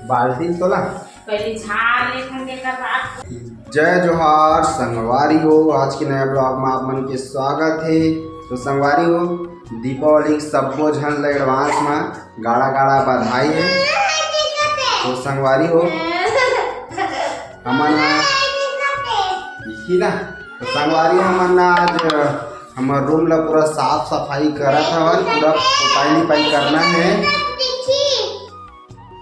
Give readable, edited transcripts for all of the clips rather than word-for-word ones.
बाल्टी तोला पहले झाड़ लेखन के कर। जय जोहार संगवारी हो। आज के नए ब्लॉग में आप मन के स्वागत है। तो संगवारी हो, दीपावली सबको झन ल एडवांस में गाड़ा गाड़ा बधाई है। तो संगवारी हो हमन ना तो संगवारी हमन आज हमार रूम ला पूरा साफ सफाई करत हवन। पूरा पोताई लिपाई करना है,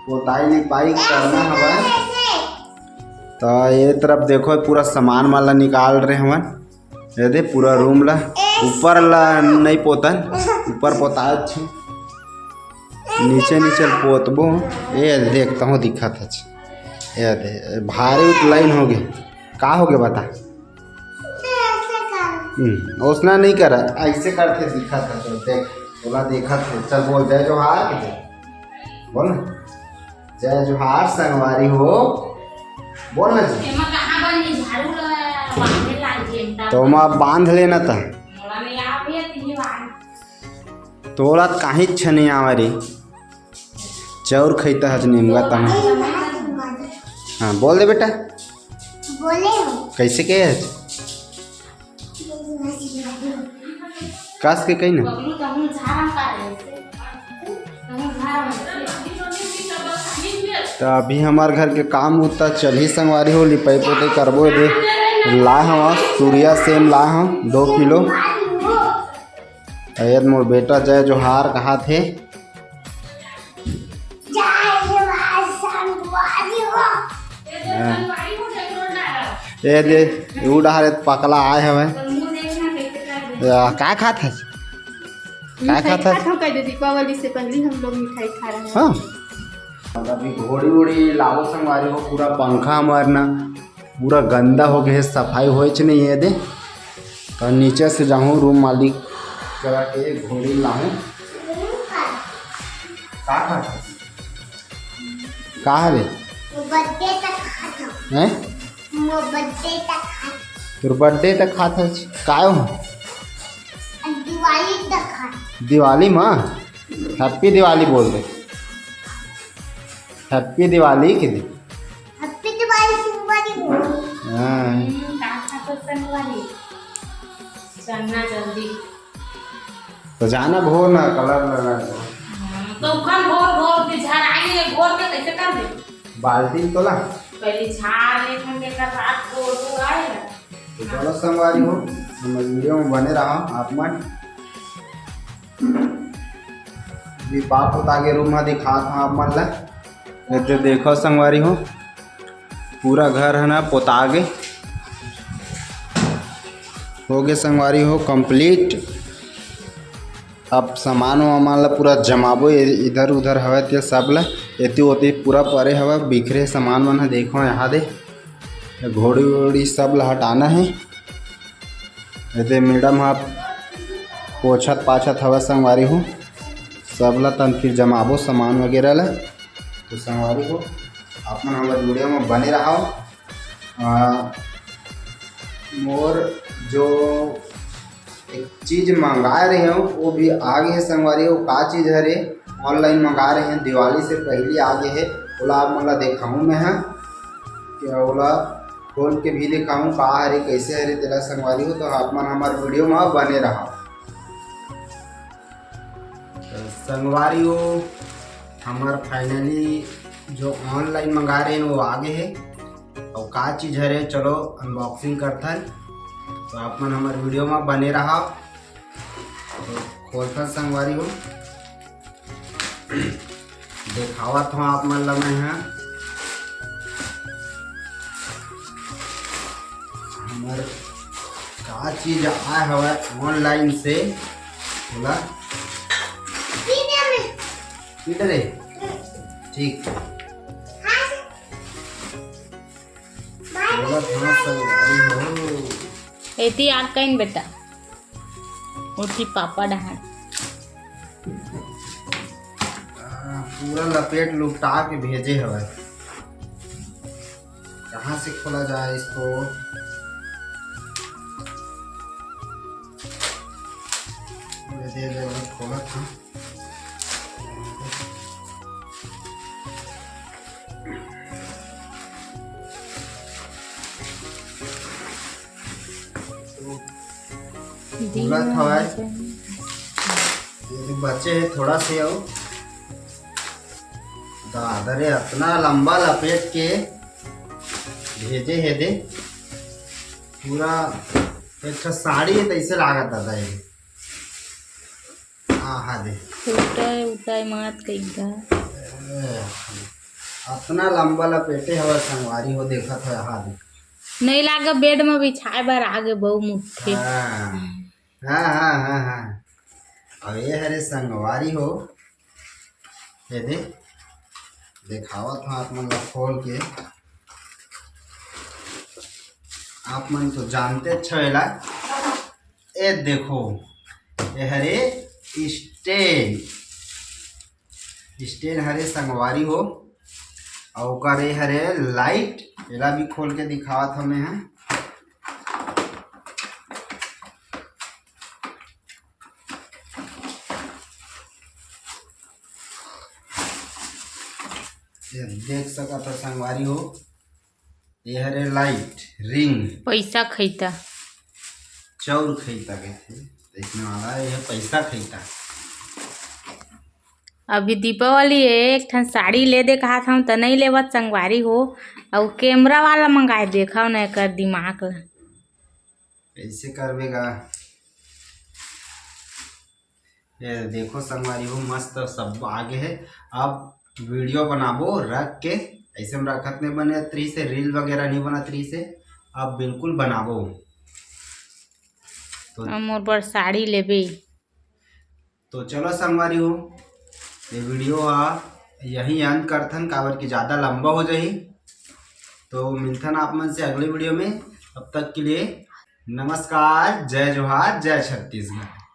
पोताई लिपाई करना हवन। तो ये तरफ देखो पूरा सामान वाला निकाल रहे हवन। ये दे पूरा रूम ला ऊपर ला नहीं पोतन, ऊपर पोता अच्छे नीचे नीचे पोतबो। ये देखता हूँ दिखत है। ये दे भारी लाइन हो गए। का हो गया बता? उसना नहीं करा, ऐसे करते दिखत है। तो देख बोला देखत है। चल बोल जय जोहार के बोल ना। जय जोहार संगवारी हो बोल ना जी। तो मैं बांध लेना था तोड़ा कहीं छ नहीं आवारी चौर खैता है निमगा तम। हाँ बोल दे बेटा। बोले कैसे के है कस के कहीं ना। तो अभी हमारे घर के काम उतना चल ही संगवारी हो। लिपाई पोताई करबो दे ला हवा सूर्या सेम ला हम 2 किलो। अयर मोर बेटा जय जोहार कहा थे। ये दे उड़ा पकला आए हवे। क्या खात है? क्या खाता है? दीपावली से पहले हम लोग मिठाई खा रहे हैं। हाँ अभी घोड़ी उड़ी लाओ संगवारी हो। पूरा पंखा मारना पूरा गंदा हो गया है, सफाई हो नहीं है दे। तो नीचे से जाऊँ रूम मालिक करा के घोड़ी लाऊं। का है तोर बर्थडे तक खाता है? का हो दिवाली माँ हैप्पी दिवाली बोल दे। हैप्पी दिवाली के दिन तो जाना भोर ना कलर लगा तो भोर के झाड़ आएंगे। भोर के कैसे कर दे? बाल्टी तोला पहले झाड़ लेखन के कर रात को आएगा। तो चलो संगवारी हो हम वीडियो में बने रहा। आप मन भी बाप होता के रूम में दिखा था आप मन ला। तो देखो संगवारी हो पूरा घर है ना पोता गे हो गए संगवारी हो कंप्लीट। अब सामान वामान ला पूरा जमाबो इधर उधर हवे ते सब ला एती ओती पूरा परे हवा बिखरे सामान मन है। देखो यहाँ दे घोड़ी वोड़ी सब ला हटाना है। ये मैडम आप पोछत पाछत हवा संगवारी हो सब ला तन फिर जमाबो सामान वगैरह ला। तो संगवारी हो आप मन हमारे वीडियो में बने रहो। मोर जो एक चीज़ मंगा रहे हो वो भी आगे है संगवारी हो। का चीज़ है रे? ऑनलाइन मंगा रहे हैं, दिवाली से पहले आगे है। बोला आप मतलब दिखाऊँ मैं हाँ क्या बोला खोल के भी दिखाऊँ का है रे कैसे है रे तेरा संगवारी हो। तो आप मन हमारे वीडियो में बने रहो। तो संगवारी हो हमार फाइनली जो ऑनलाइन मंगा रहे हैं वो आगे है। और का चीज़ है रे चलो अनबॉक्सिंग करता है। तो आप मन हमारे वीडियो में बने रहा। तो खोलता संगवारी हो दिखावत हूँ आप मन लगे हैं। हमारे का चीज़ आया हुआ ऑनलाइन से बोला रे ठीक बोला था संगवारी हो। एती आग कहीं बेटा उठी पापा डहार पूरा लपेट लुपटा के भेजे हवे। कहाँ से खोला जाए इसको। दे दे खोला था। खोला था ये बच्चे है थोड़ा से आओ दादरे इतना लंबा लपेट के भेजे है दे पूरा एक साड़ी है तैसे लागत था ये। हाँ दे उठाए मत कहीं इतना लंबा लपेटे हवा संगवारी हो देखा था। हाँ दे नहीं लागे बेड में बिछाए बार आगे बहु मुठे। हाँ अब ये हरे संगवारी हो ये दे दिखावा था आप मन खोल के। आप मन तो जानते छेला ए देखो ये हरे स्टेन हरे संगवारी हो और ओकर ये हरे लाइट एला भी खोल के दिखावा था मैं। है देख सका था संगवारी हो ये हरे लाइट रिंग पैसा खैता चौर खैता कहते देखने वाला ये पैसा खैता। अभी दीपावली है एक ठन साड़ी ले दे कहा था तो नहीं लेवत संगवारी हो और कैमरा वाला मंगाए देखा न कर दिमाग ला कैसे करवेगा। ये देखो संगवारी हो मस्त सब आगे है। अब वीडियो बनाबो रख के ऐसे में रखत नहीं बने त्री से रील वगैरह नहीं बना त्री से अब बिल्कुल बनाबो। तो मोर पर साड़ी लेबे तो चलो संगवारी हो ये वीडियो यही अंत करथन काबर की ज़्यादा लंबा हो जाही। तो मिलथन आप मन से अगले वीडियो में। तब तक के लिए नमस्कार, जय जोहार, जय छत्तीसगढ़।